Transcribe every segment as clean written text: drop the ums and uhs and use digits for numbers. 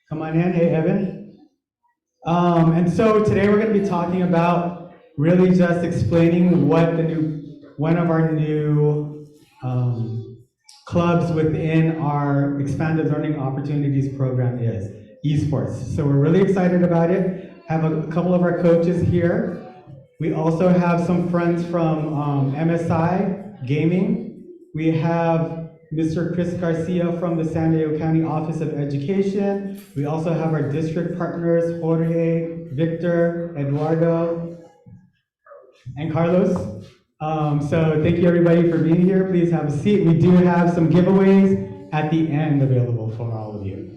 Come on in. Hey, Evan. And so today we're going to be talking about really just explaining what one of our new clubs within our Expanded Learning Opportunities program is, Esports. So we're really excited about it. Have a couple of our coaches here. We also have some friends from MSI Gaming. We have Mr. Chris Garcia from the San Diego County Office of Education. We also have our district partners, Jorge, Victor, Eduardo, and Carlos. So thank you everybody for being here. Please have a seat. We do have some giveaways at the end available for all of you.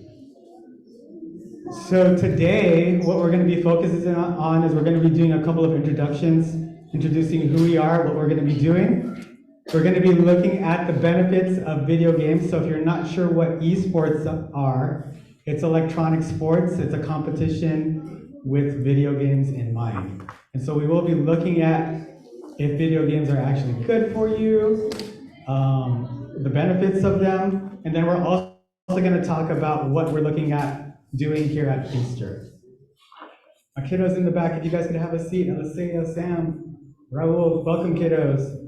So today, what we're going to be focusing on is we're going to be doing a couple of introductions, introducing who we are, what we're going to be doing. We're going to be looking at the benefits of video games. So if you're not sure what esports are, it's electronic sports. It's a competition with video games in mind. And so we will be looking at if video games are actually good for you, the benefits of them, and then we're also going to talk about what we're looking at doing here at Feaster. My kiddos in the back, if you guys could have a seat. Alicia, Sam, Raul, welcome kiddos.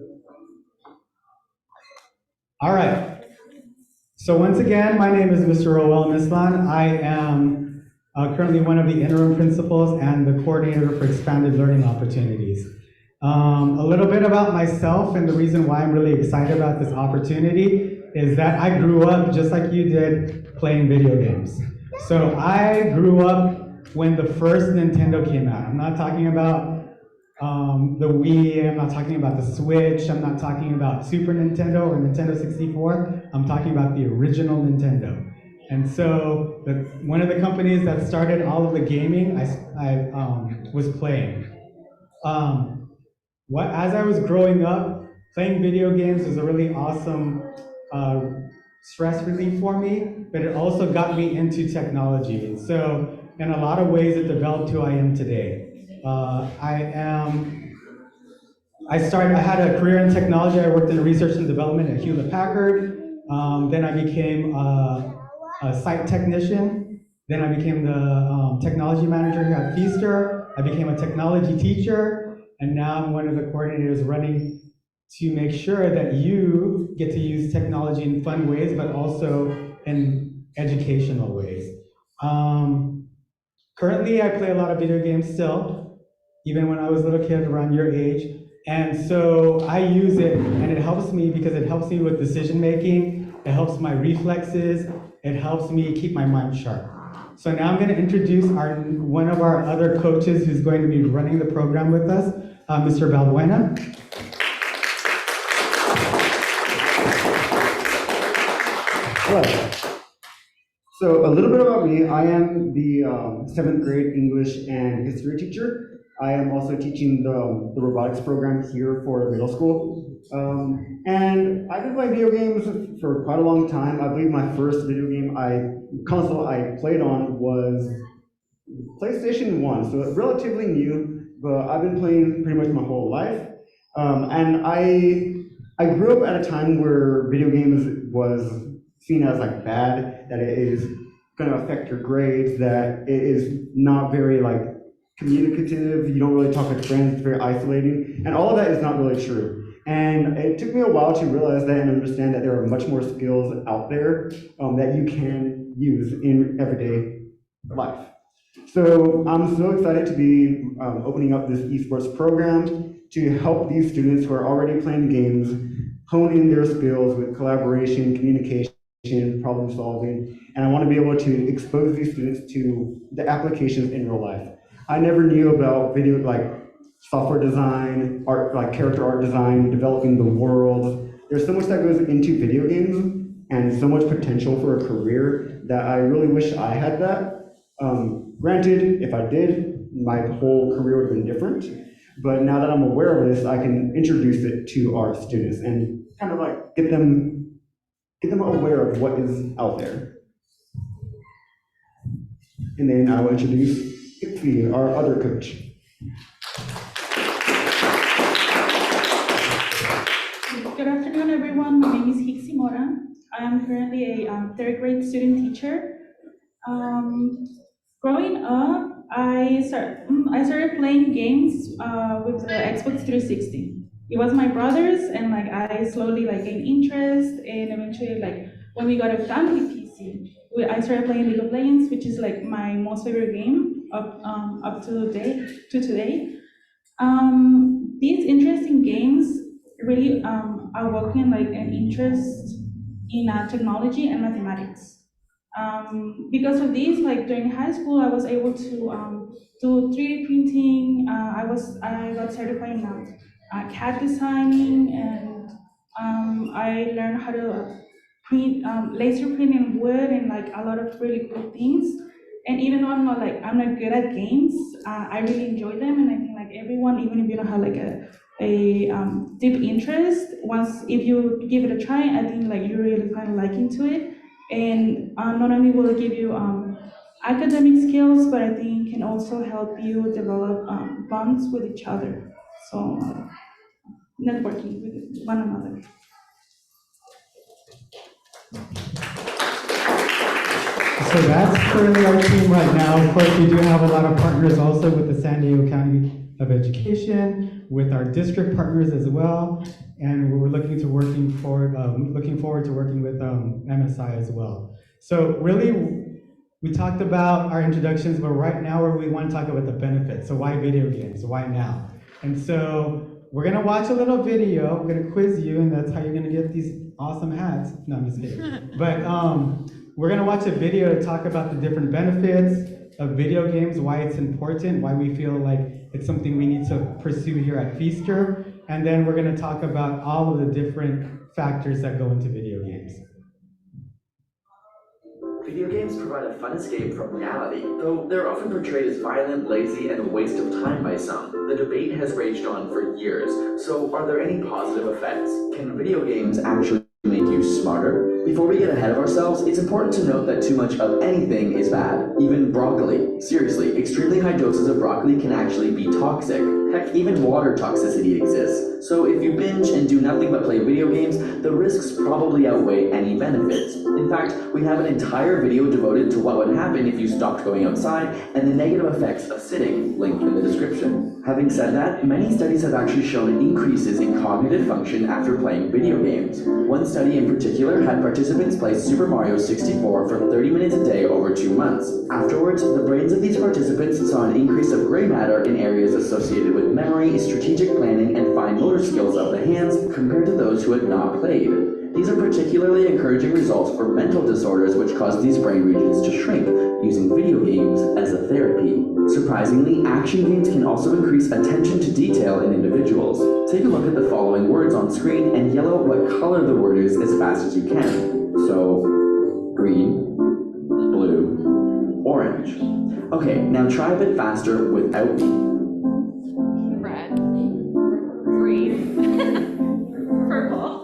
All right. So once again, my name is Mr. Roel Mislan. I am currently one of the interim principals and the coordinator for Expanded Learning Opportunities. A little bit about myself and the reason why I'm really excited about this opportunity is that I grew up just like you did playing video games. So I grew up when the first Nintendo came out. I'm not talking about the Wii, I'm not talking about the Switch, I'm not talking about Super Nintendo or Nintendo 64, I'm talking about the original Nintendo. And so one of the companies that started all of the gaming, I was playing. As I was growing up, playing video games was a really awesome stress relief for me, but it also got me into technology. And so in a lot of ways, it developed who I am today. I had a career in technology. I worked in research and development at Hewlett Packard. Then I became a site technician. Then I became the technology manager here at Feaster. I became a technology teacher. And now I'm one of the coordinators running to make sure that you get to use technology in fun ways, but also in educational ways. Currently, I play a lot of video games still, even when I was a little kid around your age. And so I use it, and it helps me because it helps me with decision making, it helps my reflexes, it helps me keep my mind sharp. So now I'm going to introduce one of our other coaches who's going to be running the program with us, Mr. Balbuena. Hello. So a little bit about me. I am the 7th grade English and history teacher. I am also teaching the robotics program here for middle school. And I've been playing video games for quite a long time. I believe my first video game console I played on was PlayStation 1, so it's relatively new, but I've been playing pretty much my whole life. And I grew up at a time where video games was seen as like bad, that it is going to affect your grades, that it is not very like communicative, you don't really talk with friends, it's very isolating, and all of that is not really true. And it took me a while to realize that and understand that there are much more skills out there that you can use in everyday life. So I'm so excited to be opening up this esports program to help these students who are already playing games hone in their skills with collaboration, communication, problem solving, and I want to be able to expose these students to the applications in real life. I never knew about video, like software design, art, like character art design, developing the world. There's so much that goes into video games and so much potential for a career that I really wish I had that. Granted, if I did, my whole career would have been different. But now that I'm aware of this, I can introduce it to our students and kind of like get them aware of what is out there. And then I will introduce Ipfi, our other coach. Good afternoon, everyone. My name is Hixi Mora. I am currently a third grade student teacher. Growing up, I started playing games with the Xbox 360. It was my brother's, and like I slowly like gained interest, and eventually like when we got a family PC, I started playing League of Legends, which is like my most favorite game up to today. These interesting games really awoken like an interest in technology and mathematics. Because of these, like during high school, I was able to do 3D printing. I got certified in CAD designing, and I learned how to print laser print in wood and like a lot of really cool things. And even though I'm not good at games, I really enjoy them, and I think like everyone, even if you don't have like a deep interest, once if you give it a try, I think like you really kind of like into it, and not only will it give you academic skills, but I think can also help you develop bonds with each other. So networking with one another. So that's currently our team right now. Of course, we do have a lot of partners also with the San Diego County of Education, with our district partners as well, and we're looking forward to working with MSI as well. So really, we talked about our introductions, but right now we want to talk about the benefits. So why video games? Why now? And so we're gonna watch a little video. We're gonna quiz you, and that's how you're gonna get these awesome hats. No, I'm just kidding. But we're gonna watch a video to talk about the different benefits of video games, why it's important, why we feel like it's something we need to pursue here at Feaster, and then we're gonna talk about all of the different factors that go into video games. Video games provide a fun escape from reality, though they're often portrayed as violent, lazy, and a waste of time by some. The debate has raged on for years, so are there any positive effects? Can video games actually make you smarter? Before we get ahead of ourselves, it's important to note that too much of anything is bad. Even broccoli. Seriously, extremely high doses of broccoli can actually be toxic. Heck, even water toxicity exists. So if you binge and do nothing but play video games, the risks probably outweigh any benefits. In fact, we have an entire video devoted to what would happen if you stopped going outside and the negative effects of sitting, linked in the description. Having said that, many studies have actually shown increases in cognitive function after playing video games. One study in particular had participants play Super Mario 64 for 30 minutes a day over 2 months. Afterwards, the brains of these participants saw an increase of gray matter in areas associated with memory, strategic planning, and fine motor skills of the hands compared to those who had not played. These are particularly encouraging results for mental disorders which cause these brain regions to shrink, using video games as a therapy. Surprisingly, action games can also increase attention to detail in individuals. Take a look at the following words on screen and yell out what color the word is as fast as you can. So, green, blue, orange. Okay, now try a bit faster without me. Red, green, purple,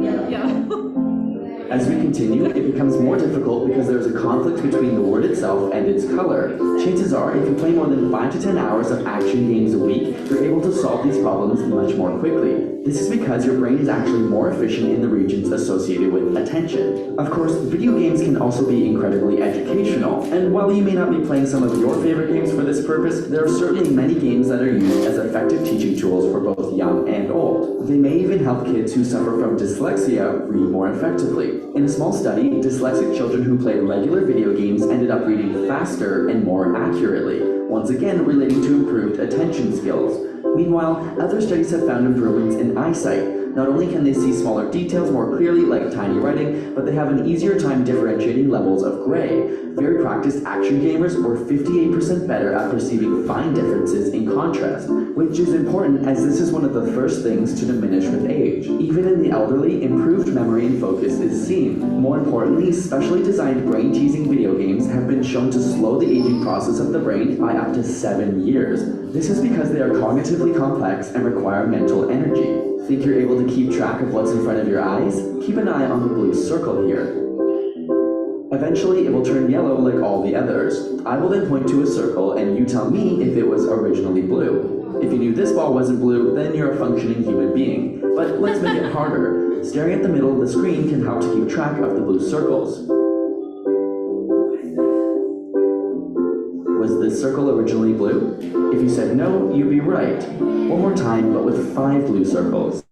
yellow. As we continue, it becomes more difficult because there is a conflict between the word itself and its color. Chances are, if you play more than 5 to 10 hours of action games a week, you're able to solve these problems much more quickly. This is because your brain is actually more efficient in the regions associated with attention. Of course, video games can also be incredibly educational, and while you may not be playing some of your favorite games for this purpose, there are certainly many games that are used as effective teaching tools for both young and old. They may even help kids who suffer from dyslexia read more effectively. In a small study, dyslexic children who played regular video games ended up reading faster and more accurately, once again relating to improved attention skills. Meanwhile, other studies have found improvements in eyesight. Not only can they see smaller details more clearly, like tiny writing, but they have an easier time differentiating levels of gray. Very practiced action gamers were 58% better at perceiving fine differences in contrast, which is important as this is one of the first things to diminish with age. Even in the elderly, improved memory and focus is seen. More importantly, specially designed brain-teasing video games have been shown to slow the aging process of the brain by up to 7 years. This is because they are cognitively complex and require mental energy. Think you're able to keep track of what's in front of your eyes? Keep an eye on the blue circle here. Eventually, it will turn yellow like all the others. I will then point to a circle and you tell me if it was originally blue. If you knew this ball wasn't blue, then you're a functioning human being. But let's make it harder. Staring at the middle of the screen can help to keep track of the blue circles. Was this circle originally blue? If you said no, you'd be right. One more time, but with 5 blue circles.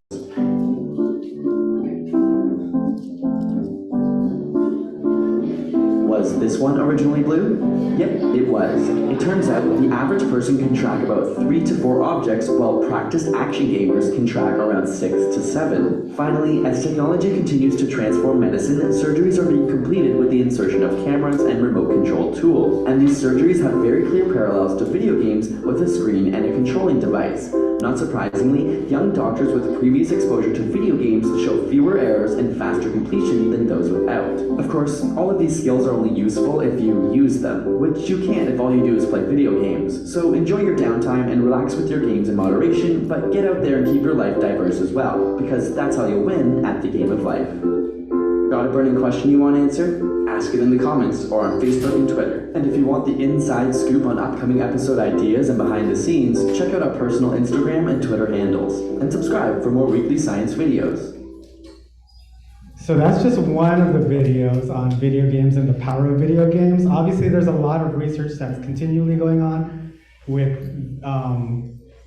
Was this one originally blue? Yep, it was. It turns out the average person can track about 3 to 4 objects, while practiced action gamers can track around 6 to 7. Finally, as technology continues to transform medicine, surgeries are being completed with the insertion of cameras and remote control tools. And these surgeries have very clear parallels to video games with a screen and a controlling device. Not surprisingly, young doctors with previous exposure to video games show fewer errors and faster completion than those without. Of course, all of these skills are only useful if you use them, which you can't if all you do is play video games. So enjoy your downtime and relax with your games in moderation, but get out there and keep your life diverse as well, because that's how you'll win at the game of life. Got a burning question you want answered? Ask it in the comments or on Facebook and Twitter. And if you want the inside scoop on upcoming episode ideas and behind the scenes, check out our personal Instagram and Twitter handles. And subscribe for more weekly science videos. So that's just one of the videos on video games and the power of video games. Obviously, there's a lot of research that's continually going on with,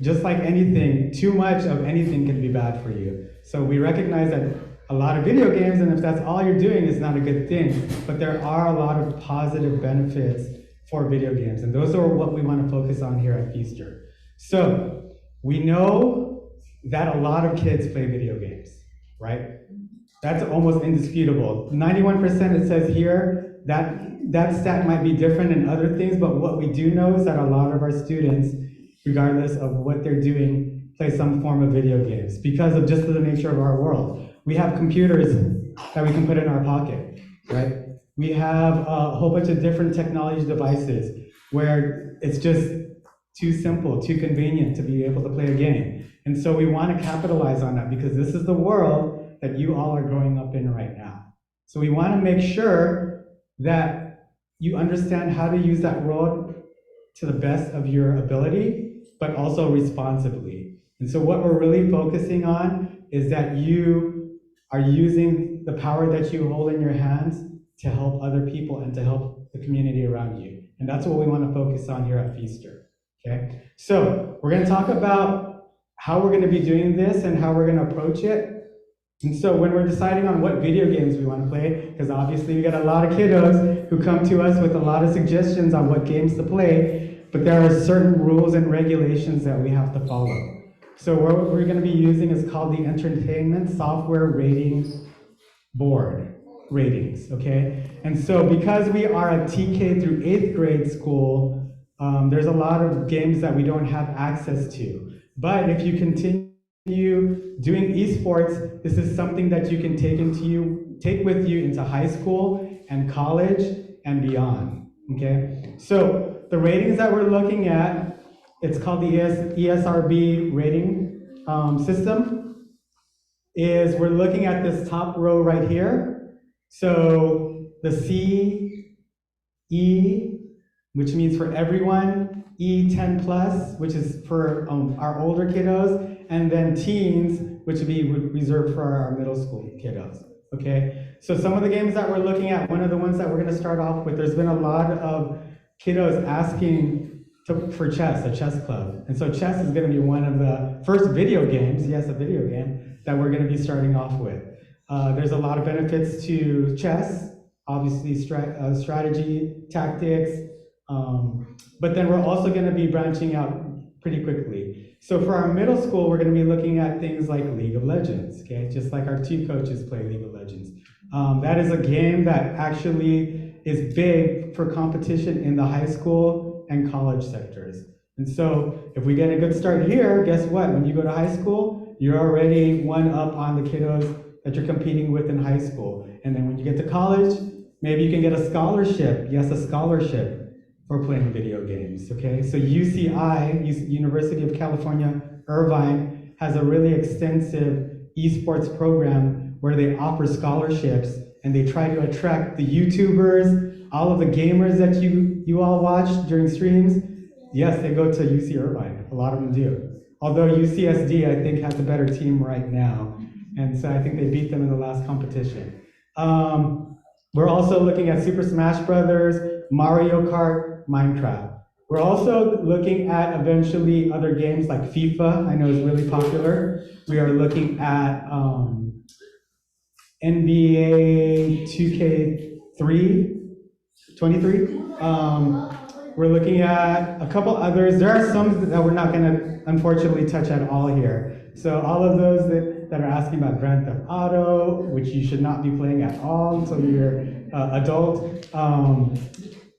just like anything, too much of anything can be bad for you. So we recognize that a lot of video games, and if that's all you're doing, is not a good thing. But there are a lot of positive benefits for video games, and those are what we want to focus on here at Feaster. So we know that a lot of kids play video games, right? That's almost indisputable. 91% it says here, that stat might be different in other things, but what we do know is that a lot of our students, regardless of what they're doing, play some form of video games because of just the nature of our world. We have computers that we can put in our pocket, right? We have a whole bunch of different technology devices where it's just too simple, too convenient to be able to play a game. And so we want to capitalize on that because this is the world that you all are growing up in right now. So we want to make sure that you understand how to use that world to the best of your ability, but also responsibly. And so what we're really focusing on is that you are using the power that you hold in your hands to help other people and to help the community around you. And that's what we want to focus on here at Feaster, okay? So we're going to talk about how we're going to be doing this and how we're going to approach it. And so when we're deciding on what video games we want to play, because obviously we got a lot of kiddos who come to us with a lot of suggestions on what games to play, but there are certain rules and regulations that we have to follow. So what we're going to be using is called the Entertainment Software Rating Board ratings, okay? And so because we are a TK through 8th grade school, there's a lot of games that we don't have access to. But if you continue doing esports, this is something that you can take with you into high school and college and beyond, okay? So the ratings that we're looking at, it's called the ESRB rating system, is we're looking at this top row right here. So the C, E, which means for everyone, E 10 plus, which is for our older kiddos, and then teens, which would be reserved for our middle school kiddos, okay? So some of the games that we're looking at, one of the ones that we're gonna start off with, there's been a lot of kiddos asking for chess, a chess club. And so chess is gonna be one of the first video games, yes, a video game, that we're gonna be starting off with. There's a lot of benefits to chess, obviously strategy, tactics, but then we're also gonna be branching out pretty quickly. So for our middle school, we're gonna be looking at things like League of Legends, okay? Just like our 2 coaches play League of Legends. That is a game that actually is big for competition in the high school and college sectors. And so if we get a good start here, guess what? When you go to high school, you're already one up on the kiddos that you're competing with in high school. And then when you get to college, maybe you can get a scholarship. Yes, a scholarship for playing video games, okay? So UCI, University of California, Irvine, has a really extensive esports program where they offer scholarships and they try to attract the YouTubers, all of the gamers that you all watch during streams. Yes, they go to UC Irvine. A lot of them do. Although UCSD, I think, has a better team right now. And so I think they beat them in the last competition. We're also looking at Super Smash Brothers, Mario Kart, Minecraft. We're also looking at eventually other games like FIFA, I know is really popular. We are looking at NBA 23. We're looking at a couple others. There are some that we're not going to unfortunately touch at all here. So all of those that are asking about Grand Theft Auto, which you should not be playing at all until you're adult.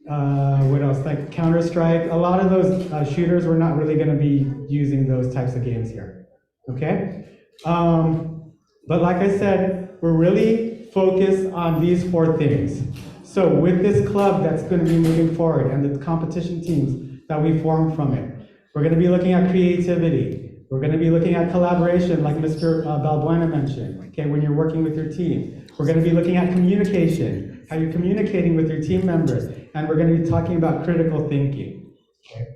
What else? Like Counter-Strike. A lot of those shooters, we're not really going to be using those types of games here. Okay? But like I said, we're really focused on these 4 things. So with this club that's going to be moving forward and the competition teams that we form from it, we're going to be looking at creativity. We're going to be looking at collaboration, like Mr. Balbuena mentioned, okay, when you're working with your team. We're going to be looking at communication, how you're communicating with your team members, and we're going to be talking about critical thinking. Okay.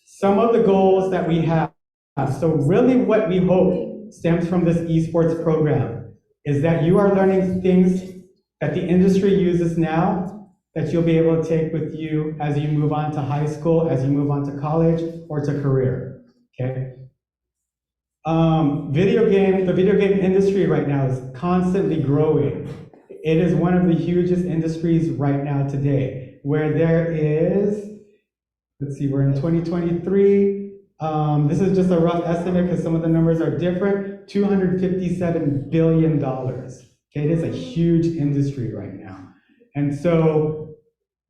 Some of the goals that we have, so really what we hope stems from this esports program is that you are learning things that the industry uses now that you'll be able to take with you as you move on to high school, as you move on to college, or to career, okay? The video game industry right now is constantly growing. It is one of the hugest industries right now today, where there is, let's see, we're in 2023. This is just a rough estimate because some of the numbers are different, $257 billion. Okay, it is a huge industry right now. And so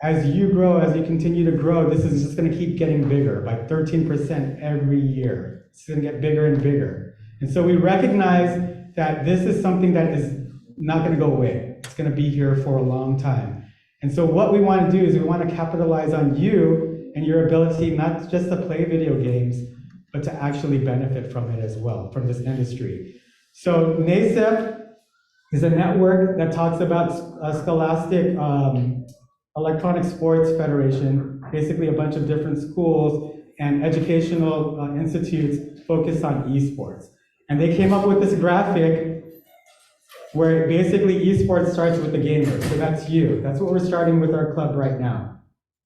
as you grow, as you continue to grow, this is just going to keep getting bigger by 13% every year. It's going to get bigger and bigger. And so we recognize that this is something that is not going to go away. It's going to be here for a long time. And so what we want to do is we want to capitalize on you and your ability not just to play video games, but to actually benefit from it as well, from this industry. So NASEF is a network that talks about Scholastic Electronic Sports Federation, basically a bunch of different schools and educational institutes focused on esports. And they came up with this graphic where basically esports starts with the gamer. So that's you. That's what we're starting with our club right now.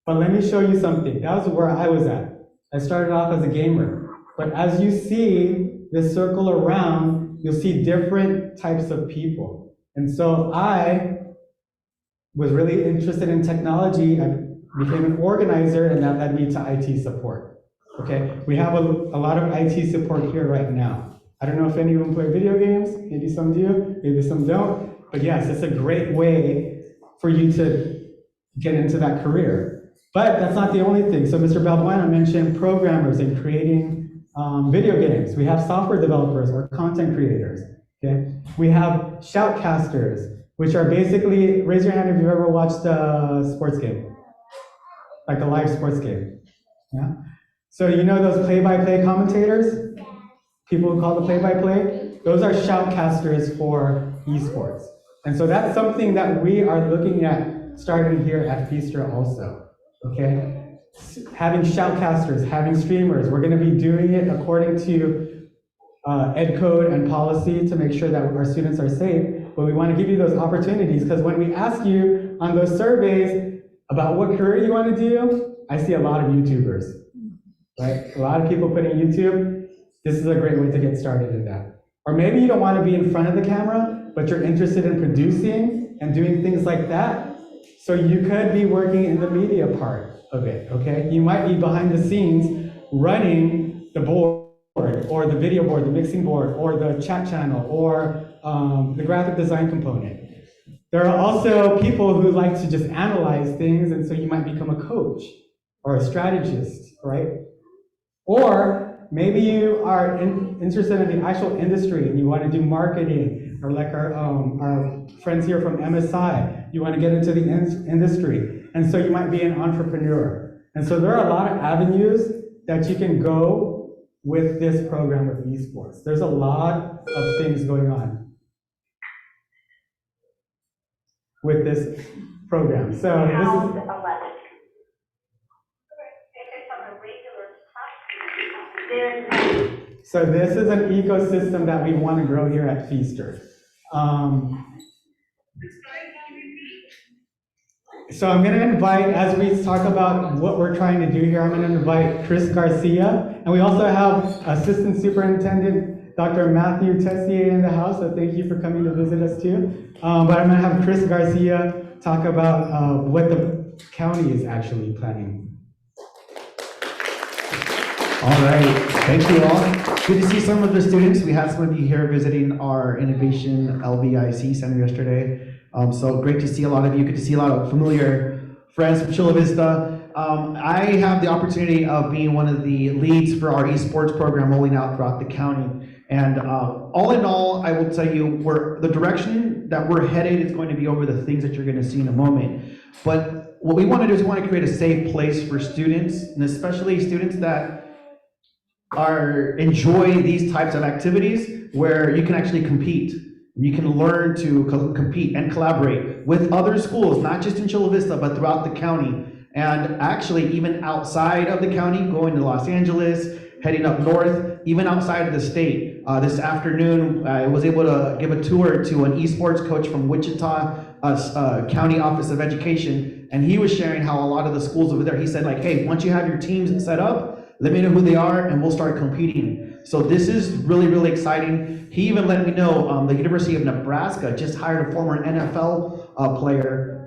But let me show you something. That was where I was at. I started off as a gamer. But as you see this circle around, you'll see different types of people. And so I was really interested in technology. I became an organizer, and that led me to IT support. Okay, we have a lot of IT support here right now. I don't know if any of them play video games. Maybe some do, maybe some don't. But yes, it's a great way for you to get into that career. But that's not the only thing. So Mr. Balbuena mentioned programmers and creating video games. We have software developers or content creators. Okay, we have shoutcasters, which are basically, raise your hand if you've ever watched a sports game, like a live sports game. Yeah. So you know those play-by-play commentators? People who call the play-by-play? Those are shoutcasters for esports. And so that's something that we are looking at starting here at Feaster also, okay? Having shoutcasters, having streamers. We're gonna be doing it according to ed code and policy to make sure that our students are safe, but we wanna give you those opportunities because when we ask you on those surveys about what career you wanna do, I see a lot of YouTubers, right? A lot of people put in YouTube. This is a great way to get started in that. Or maybe you don't want to be in front of the camera, but you're interested in producing and doing things like that. So you could be working in the media part of it, okay? You might be behind the scenes running the board or the video board, the mixing board, or the chat channel, or the graphic design component. There are also people who like to just analyze things, and so you might become a coach or a strategist, right? Or maybe you are interested in the actual industry and you want to do marketing, or like our friends here from MSI, you want to get into the industry, and so you might be an entrepreneur. And so there are a lot of avenues that you can go with this program with esports. There's a lot of things going on with this program. So this is, so this is an ecosystem that we want to grow here at Feaster. So I'm going to invite, as we talk about what we're trying to do here, I'm going to invite Chris Garcia. And we also have Assistant Superintendent Dr. Matthew Tessier in the house, so thank you for coming to visit us too. But I'm going to have Chris Garcia talk about what the county is actually planning. All right, thank you all. Good to see some of the students. We had some of you here visiting our Innovation LVIC Center yesterday. So great to see a lot of you. Good to see a lot of familiar friends from Chula Vista. I have the opportunity of being one of the leads for our esports program rolling out throughout the county. And all in all, I will tell you, the direction that we're headed is going to be over the things that you're going to see in a moment. But what we want to do is we want to create a safe place for students, and especially students that enjoy these types of activities where you can actually compete. You can learn to compete and collaborate with other schools, not just in Chula Vista, but throughout the county. And actually, even outside of the county, going to Los Angeles, heading up north, even outside of the state. This afternoon, I was able to give a tour to an esports coach from Wichita County Office of Education, and he was sharing how a lot of the schools over there, he said like, hey, once you have your teams set up, let me know who they are and we'll start competing. So this is really, really exciting. He even let me know the University of Nebraska just hired a former NFL player,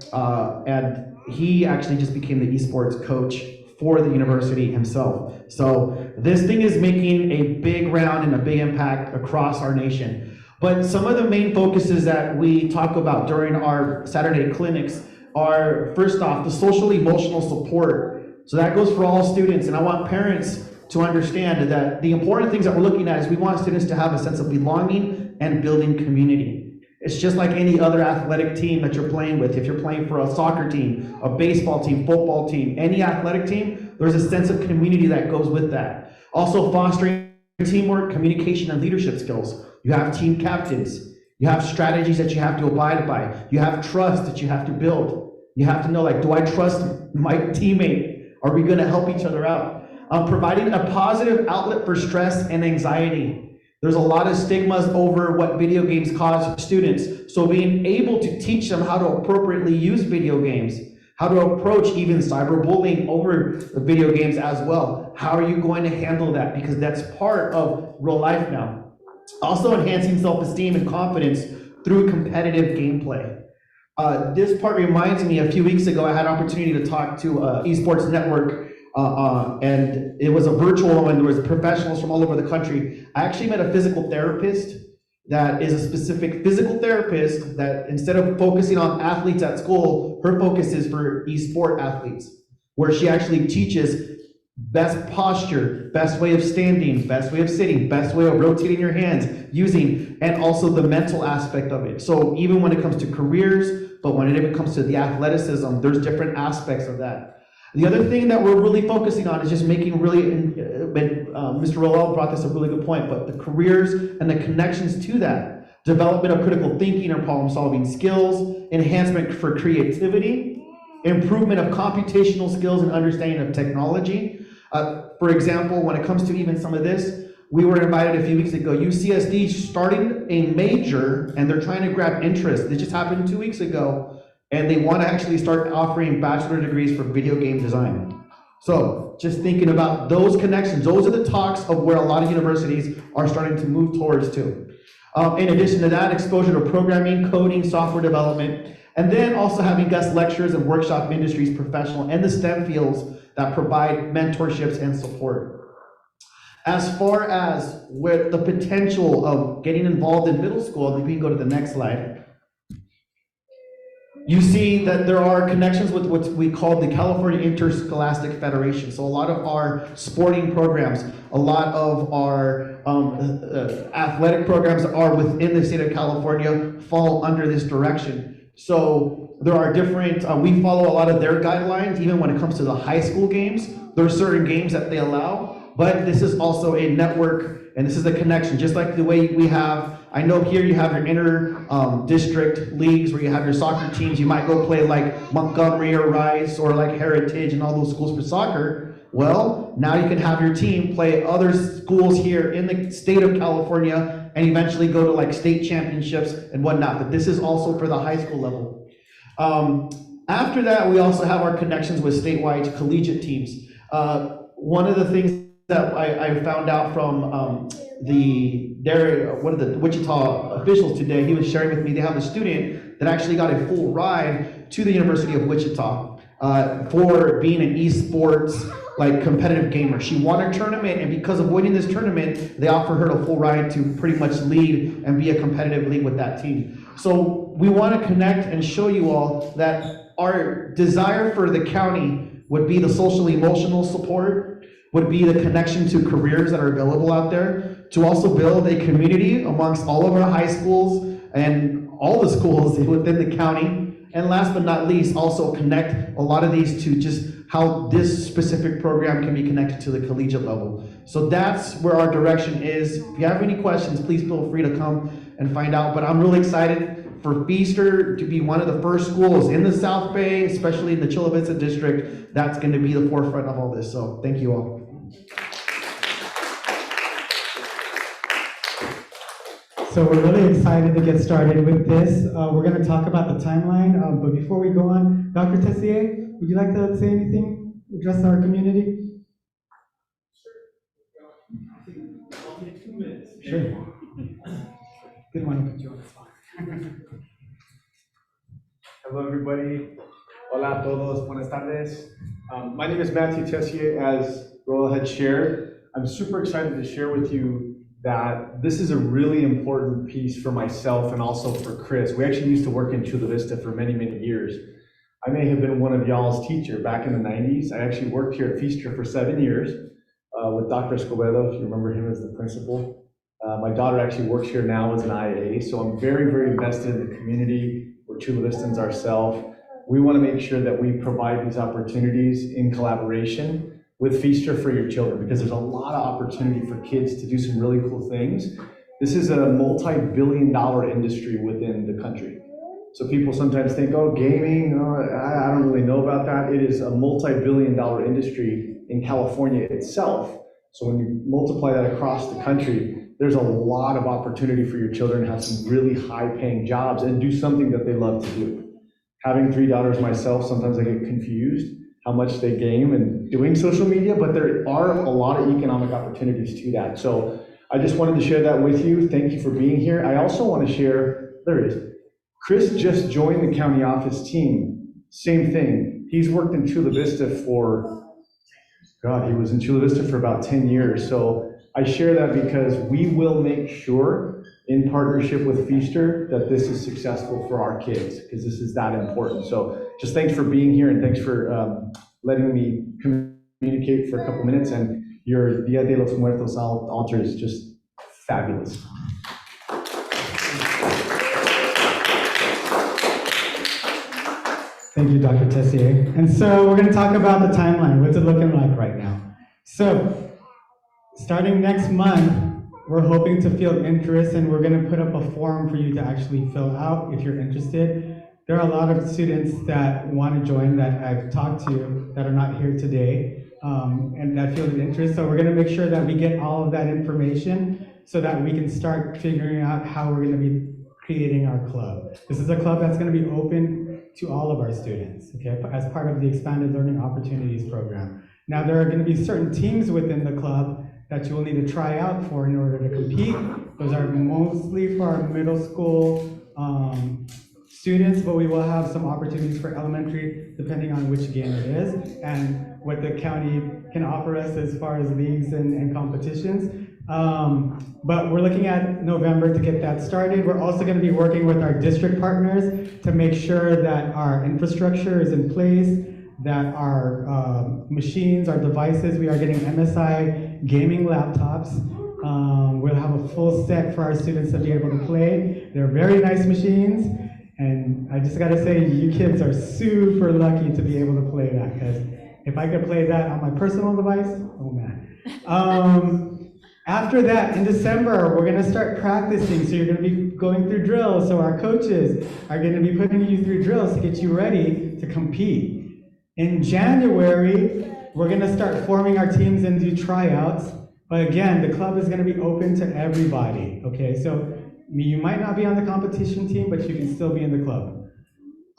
and he actually just became the esports coach for the university himself. So this thing is making a big round and a big impact across our nation. But some of the main focuses that we talk about during our Saturday clinics are, first off, the social emotional support. So that goes for all students, and I want parents to understand that the important things that we're looking at is we want students to have a sense of belonging and building community. It's just like any other athletic team that you're playing with. If you're playing for a soccer team, a baseball team, football team, any athletic team, there's a sense of community that goes with that. Also fostering teamwork, communication, and leadership skills. You have team captains. You have strategies that you have to abide by. You have trust that you have to build. You have to know, like, do I trust my teammate? Are we going to help each other out? Providing a positive outlet for stress and anxiety. There's a lot of stigmas over what video games cause students. So being able to teach them how to appropriately use video games, how to approach even cyberbullying over the video games as well. How are you going to handle that? Because that's part of real life now. Also enhancing self-esteem and confidence through competitive gameplay. This part reminds me, a few weeks ago, I had an opportunity to talk to Esports Network, and it was a virtual one. There was professionals from all over the country. I actually met a physical therapist that is a specific physical therapist that instead of focusing on athletes at school, her focus is for esport athletes, where she actually teaches best posture, best way of standing, best way of sitting, best way of rotating your hands, using, and also the mental aspect of it. So even when it comes to careers, but when it even comes to the athleticism, there's different aspects of that. The other thing that we're really focusing on is just making really, Mr. Rowell brought this a really good point, but the careers and the connections to that, development of critical thinking or problem solving skills, enhancement for creativity, improvement of computational skills and understanding of technology. For example, when it comes to even some of this, we were invited a few weeks ago, UCSD starting a major, and they're trying to grab interest. This just happened 2 weeks ago, and they want to actually start offering bachelor degrees for video game design. So just thinking about those connections, those are the talks of where a lot of universities are starting to move towards too. In addition to that, exposure to programming, coding, software development, and then also having guest lectures and workshop industries professional and the STEM fields that provide mentorships and support. As far as with the potential of getting involved in middle school, if we can go to the next slide, you see that there are connections with what we call the California Interscholastic Federation. So a lot of our sporting programs, a lot of our athletic programs that are within the state of California fall under this direction. So there are different, we follow a lot of their guidelines, even when it comes to the high school games. There are certain games that they allow, but this is also a network, and this is a connection, just like the way we have, I know here you have your inter district leagues where you have your soccer teams. You might go play like Montgomery or Rice or like Heritage and all those schools for soccer. Well, now you can have your team play other schools here in the state of California and eventually go to like state championships and whatnot. But this is also for the high school level. After that, we also have our connections with statewide collegiate teams. One of the things that I found out from one of the Wichita officials today, he was sharing with me, they have a student that actually got a full ride to the University of Wichita for being an esports like competitive gamer. She won a tournament, and because of winning this tournament, they offered her a full ride to pretty much lead and be a competitive league with that team. So we want to connect and show you all that our desire for the county would be the social emotional support, would be the connection to careers that are available out there, to also build a community amongst all of our high schools and all the schools within the county. And last but not least, also connect a lot of these to just how this specific program can be connected to the collegiate level. So that's where our direction is. If you have any questions, please feel free to come and find out. But I'm really excited for Feaster to be one of the first schools in the South Bay, especially in the Chula Vista district, that's going to be the forefront of all this. So thank you all. So we're really excited to get started with this. We're going to talk about the timeline, but before we go on, Dr. Tessier, would you like to say anything, address our community? Sure. Good one. Hello, everybody. Hola a todos. Buenas tardes. My name is Matthew Tessier, as Roel had shared. I'm super excited to share with you that this is a really important piece for myself and also for Chris. We actually used to work in Chula Vista for many, many years. I may have been one of y'all's teacher back in the 90s. I actually worked here at Feaster for 7 years with Dr. Escobedo, if you remember him as the principal. My daughter actually works here now as an IA, so I'm very, very invested in the community. We're Chula Vistans ourselves. We want to make sure that we provide these opportunities in collaboration with Feaster for your children, because there's a lot of opportunity for kids to do some really cool things. This is a multi-billion-dollar industry within the country. So people sometimes think, oh, gaming, I don't really know about that. It is a multi-billion-dollar industry in California itself. So when you multiply that across the country, there's a lot of opportunity for your children to have some really high-paying jobs and do something that they love to do. Having 3 daughters myself, sometimes I get confused how much they game and doing social media, but there are a lot of economic opportunities to that. So I just wanted to share that with you. Thank you for being here. I also want to share, there it is. Chris just joined the county office team. Same thing. He's worked in Chula Vista for, God, he was in Chula Vista for about 10 years. So I share that because we will make sure in partnership with Feaster that this is successful for our kids, because this is that important. So just thanks for being here, and thanks for letting me communicate for a couple minutes. And your Dia de los Muertos altar is just fabulous. Thank you, Dr. Tessier. And so we're going to talk about the timeline. What's it looking like right now? So starting next month, we're hoping to field interest, and we're going to put up a form for you to actually fill out if you're interested. There are a lot of students that want to join that I've talked to that are not here today, and that fielded interest. So we're going to make sure that we get all of that information so that we can start figuring out how we're going to be creating our club. This is a club that's going to be open to all of our students, okay, as part of the Expanded Learning Opportunities program. Now, there are going to be certain teams within the club that you will need to try out for in order to compete. Those are mostly for our middle school students, but we will have some opportunities for elementary, depending on which game it is, and what the county can offer us as far as leagues and competitions. But we're looking at November to get that started. We're also going to be working with our district partners to make sure that our infrastructure is in place, that our machines, our devices, we are getting MSI gaming laptops. We'll have a full set for our students to be able to play. They're very nice machines, and I just gotta say, you kids are super lucky to be able to play that, because if I could play that on my personal device, oh man. After that, in December, we're gonna start practicing, so you're gonna be going through drills, so our coaches are gonna be putting you through drills to get you ready to compete. In January, we're gonna start forming our teams and do tryouts, but again, the club is gonna be open to everybody, okay? So you might not be on the competition team, but you can still be in the club.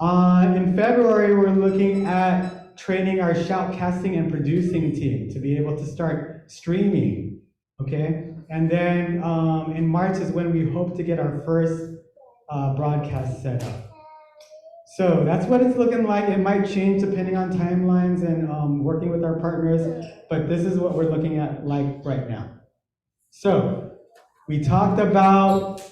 In February, we're looking at training our shoutcasting and producing team to be able to start streaming, okay? And then in March is when we hope to get our first broadcast set up. So that's what it's looking like. It might change depending on timelines and working with our partners, but this is what we're looking at like right now. So we talked about,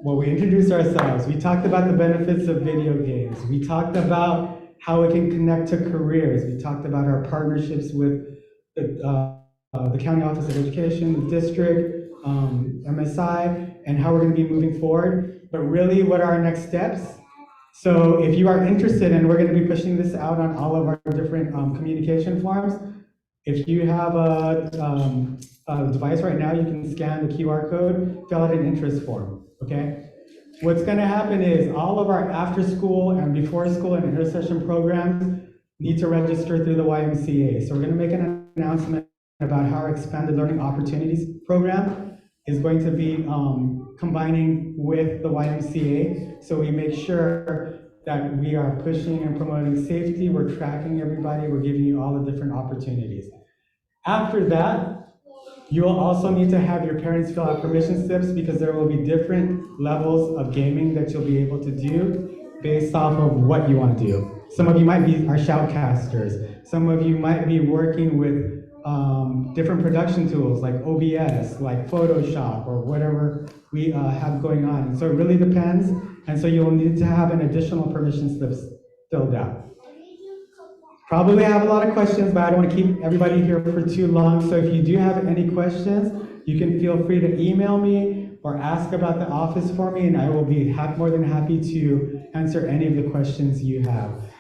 well, we introduced ourselves. We talked about the benefits of video games. We talked about how it can connect to careers. We talked about our partnerships with the County Office of Education, the district, MSI, and how we're going to be moving forward. But really, what are our next steps? So if you are interested, and we're going to be pushing this out on all of our different communication forums, if you have a device right now, you can scan the QR code, fill out an interest form, okay? What's going to happen is all of our after school and before school and intersession programs need to register through the YMCA. So we're going to make an announcement about how our expanded learning opportunities program is going to be combining with the YMCA. So we make sure that we are pushing and promoting safety, we're tracking everybody, we're giving you all the different opportunities. After that, you will also need to have your parents fill out permission slips because there will be different levels of gaming that you'll be able to do based off of what you want to do. Some of you might be our shoutcasters. Some of you might be working with different production tools like OBS, like Photoshop, or whatever we have going on. And so it really depends. And so you'll need to have an additional permission slips filled out. Probably have a lot of questions, but I don't want to keep everybody here for too long. So if you do have any questions, you can feel free to email me or ask about the office for me, and I will be more than happy to answer any of the questions you have.